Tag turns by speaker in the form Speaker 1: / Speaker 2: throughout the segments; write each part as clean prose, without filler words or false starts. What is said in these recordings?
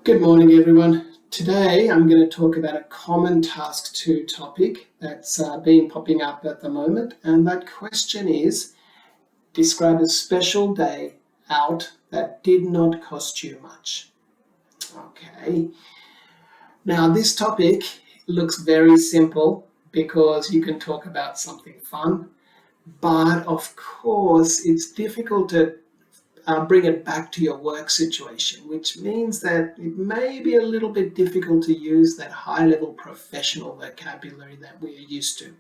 Speaker 1: Good morning, everyone. Today, I'm going to talk about a common task 2 topic that's been popping up at the moment. And that question is, describe a special day out that did not cost you much. Okay. Now, this topic looks very simple because you can talk about something fun. But of course, it's difficult to bring it back to your work situation, which means that it may be a little bit difficult to use that high-level professional vocabulary that we are used to.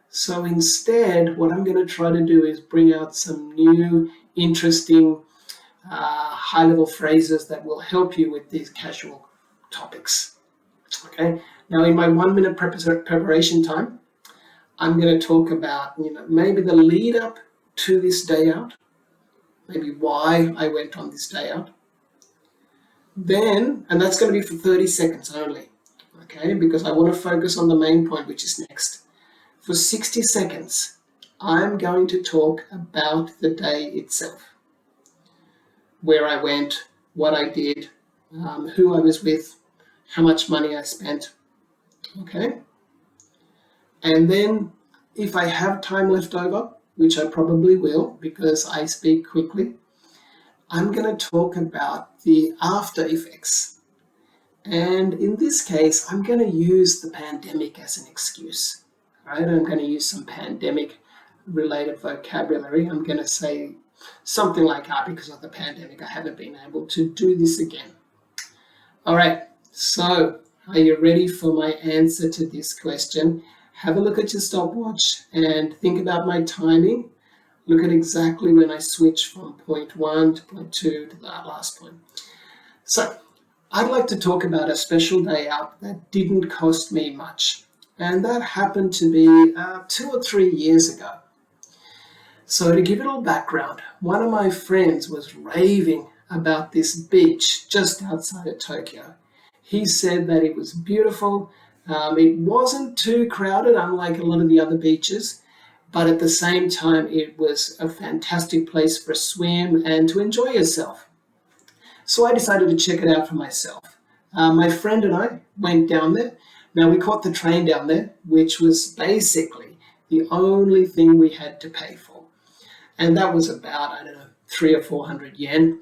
Speaker 1: So instead, what I'm going to try to do is bring out some new, interesting, high-level phrases that will help you with these casual topics. Okay. Now, in my 1-minute preparation time, I'm going to talk about, maybe the lead up to this day out. Maybe why I went on this day out. Then, and that's going to be for 30 seconds only, okay, because I want to focus on the main point, which is next. For 60 seconds, I'm going to talk about the day itself. Where I went, what I did, who I was with, how much money I spent, okay? And then, if I have time left over, which I probably will because I speak quickly, I'm going to talk about the after effects. And in this case, I'm going to use the pandemic as an excuse. Right? I'm going to use some pandemic-related vocabulary. I'm going to say something like, because of the pandemic, I haven't been able to do this again. All right, so are you ready for my answer to this question? Have a look at your stopwatch and think about my timing. Look at exactly when I switch from point 1 to point 2 to that last point. So I'd like to talk about a special day out that didn't cost me much. And that happened to be 2 or 3 years ago. So to give it all background, one of my friends was raving about this beach just outside of Tokyo. He said that it was beautiful. It wasn't too crowded, unlike a lot of the other beaches, but at the same time, it was a fantastic place for a swim and to enjoy yourself. So I decided to check it out for myself. My friend and I went down there. Now, we caught the train down there, which was basically the only thing we had to pay for. And that was about, 300 or 400 yen.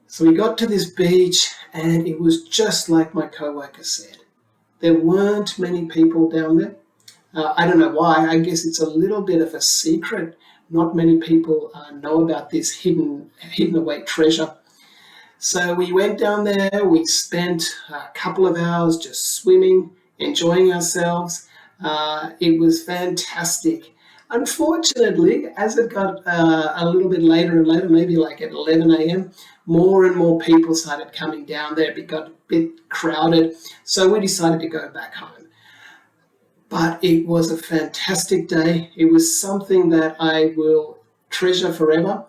Speaker 1: So we got to this beach, and it was just like my coworker said. There weren't many people down there. I don't know why. I guess it's a little bit of a secret. Not many people know about this hidden away treasure. So we went down there. We spent a couple of hours just swimming, enjoying ourselves. It was fantastic. Unfortunately, as it got a little bit later and later, maybe like at 11 a.m., more and more people started coming down there. It got a bit crowded, so we decided to go back home. But it was a fantastic day. It was something that I will treasure forever.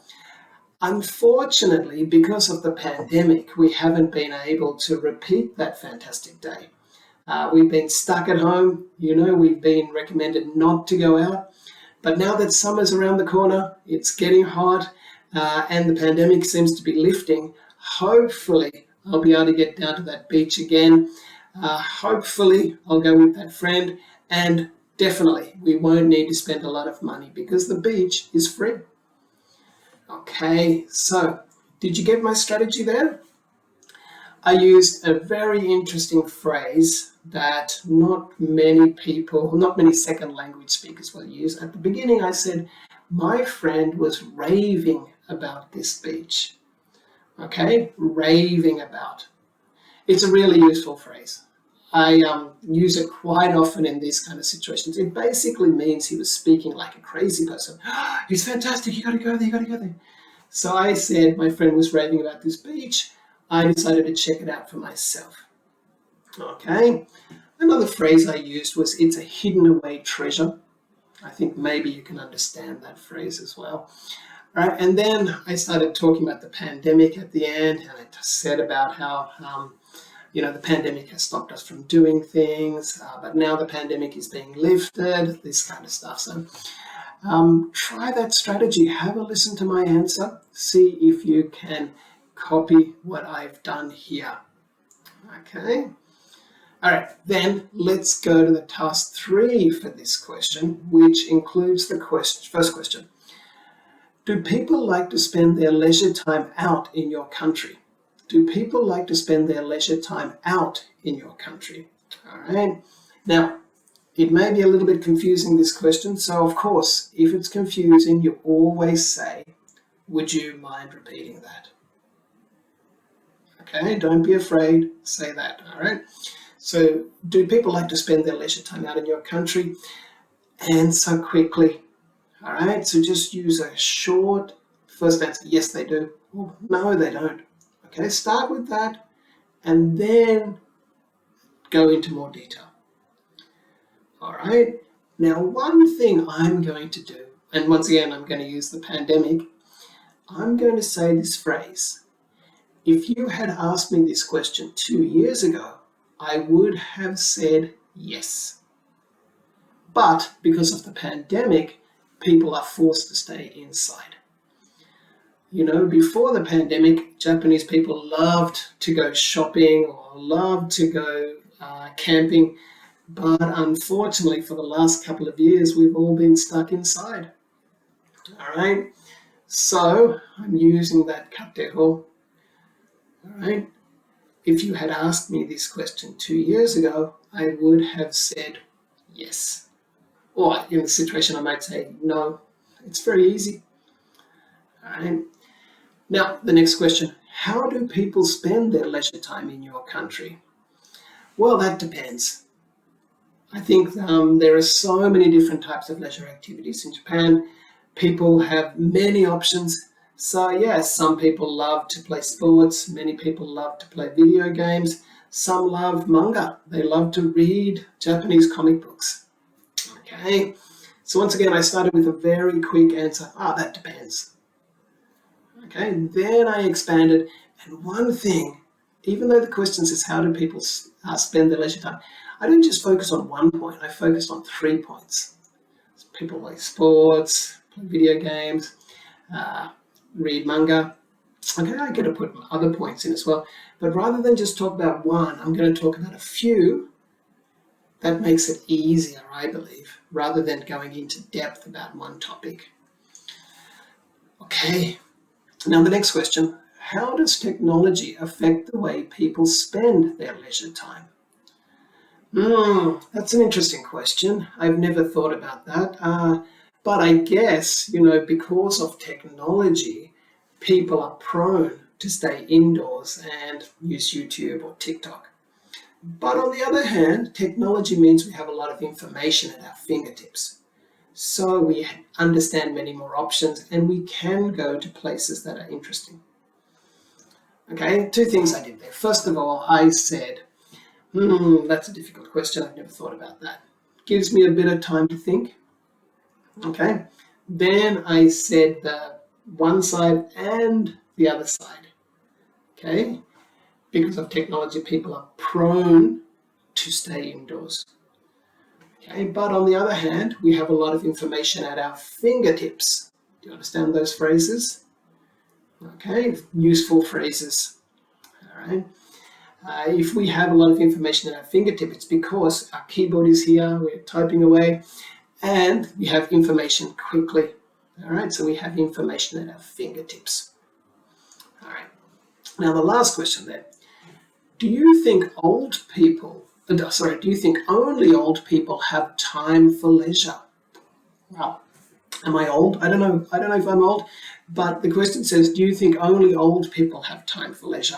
Speaker 1: Unfortunately, because of the pandemic, we haven't been able to repeat that fantastic day. We've been stuck at home. We've been recommended not to go out. But now that summer's around the corner, it's getting hot, and the pandemic seems to be lifting, hopefully I'll be able to get down to that beach again. Hopefully I'll go with that friend, and definitely we won't need to spend a lot of money because the beach is free. Okay, so did you get my strategy there? I used a very interesting phrase that not many second language speakers will use. At the beginning, I said, my friend was raving about this beach. Okay, raving about. It's a really useful phrase. I use it quite often in these kind of situations. It basically means he was speaking like a crazy person. He's fantastic, you gotta go there. So I said my friend was raving about this beach. I decided to check it out for myself. Okay, another phrase I used was, it's a hidden away treasure. I think maybe you can understand that phrase as well. All right, and then I started talking about the pandemic at the end, and I said about how the pandemic has stopped us from doing things, but now the pandemic is being lifted, this kind of stuff. So try that strategy. Have a listen to my answer. See if you can copy what I've done here. Okay. All right, then let's go to the task 3 for this question, which includes the first question. Do people like to spend their leisure time out in your country? Do people like to spend their leisure time out in your country? All right. Now, it may be a little bit confusing, this question. So, of course, if it's confusing, you always say, would you mind repeating that? Okay, don't be afraid. Say that. All right. So, do people like to spend their leisure time out in your country? Answer quickly. All right. So, just use a short first answer. Yes, they do. Or, no, they don't. Okay. Start with that and then go into more detail. All right. Now, one thing I'm going to do, and once again, I'm going to use the pandemic, I'm going to say this phrase. If you had asked me this question 2 years ago, I would have said yes. But because of the pandemic, people are forced to stay inside. You know, before the pandemic, Japanese people loved to go shopping or loved to go camping. But unfortunately, for the last couple of years, we've all been stuck inside. All right. So I'm using that kateho. All right. If you had asked me this question 2 years ago, I would have said yes. Or in the situation, I might say no. It's very easy. All right. Now, the next question. How do people spend their leisure time in your country? Well, that depends. I think there are so many different types of leisure activities in Japan. People have many options. So yes, some people love to play sports. Many people love to play video games. Some love manga. They love to read Japanese comic books. Okay. So once again, I started with a very quick answer. That depends. Okay. Then I expanded. And one thing, even though the question says how do people spend their leisure time, I don't just focus on one point. I focused on 3 points. People play sports, play video games, read manga. Okay, I get to put other points in as well. But rather than just talk about one, I'm going to talk about a few. That makes it easier, I believe, rather than going into depth about one topic. Okay, now the next question. How does technology affect the way people spend their leisure time? That's an interesting question. I've never thought about that. But I guess, because of technology, people are prone to stay indoors and use YouTube or TikTok. But on the other hand, technology means we have a lot of information at our fingertips. So we understand many more options and we can go to places that are interesting. Okay, 2 things I did there. First of all, I said, that's a difficult question. I've never thought about that. Gives me a bit of time to think. Okay. Then I said the one side and the other side. Okay. Because of technology, people are prone to stay indoors. Okay. But on the other hand, we have a lot of information at our fingertips. Do you understand those phrases? Okay. Useful phrases. All right. If we have a lot of information at our fingertip, it's because our keyboard is here, we're typing away, and we have information quickly. All right, so we have information at our fingertips. All right, now the last question there. Do you think do you think only old people have time for leisure? Well, am I old? I don't know if I'm old, but the question says, do you think only old people have time for leisure?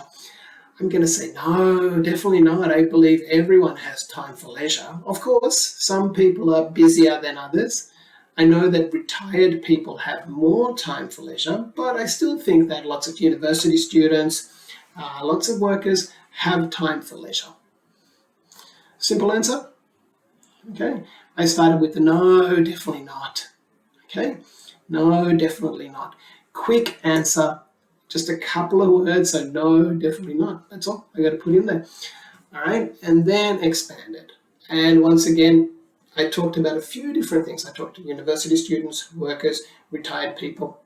Speaker 1: I'm going to say no, definitely not. I believe everyone has time for leisure. Of course, some people are busier than others. I know that retired people have more time for leisure, but I still think that lots of university students, lots of workers have time for leisure. Simple answer? Okay. I started with the no, definitely not. Okay. No, definitely not. Quick answer. Just a couple of words, so no, definitely not. That's all I got to put in there. All right, and then expand it. And once again, I talked about a few different things. I talked to university students, workers, retired people.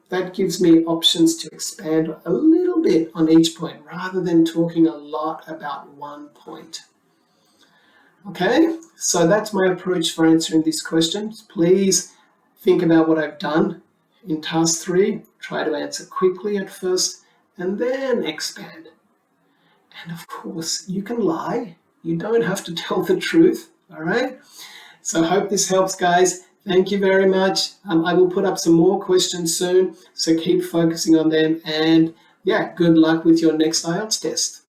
Speaker 1: That gives me options to expand a little bit on each point rather than talking a lot about one point. Okay, so that's my approach for answering these questions. Please think about what I've done in task 3. Try to answer quickly at first and then expand. And of course, you can lie. You don't have to tell the truth, all right? So I hope this helps, guys. Thank you very much. I will put up some more questions soon, so keep focusing on them. And yeah, good luck with your next IELTS test.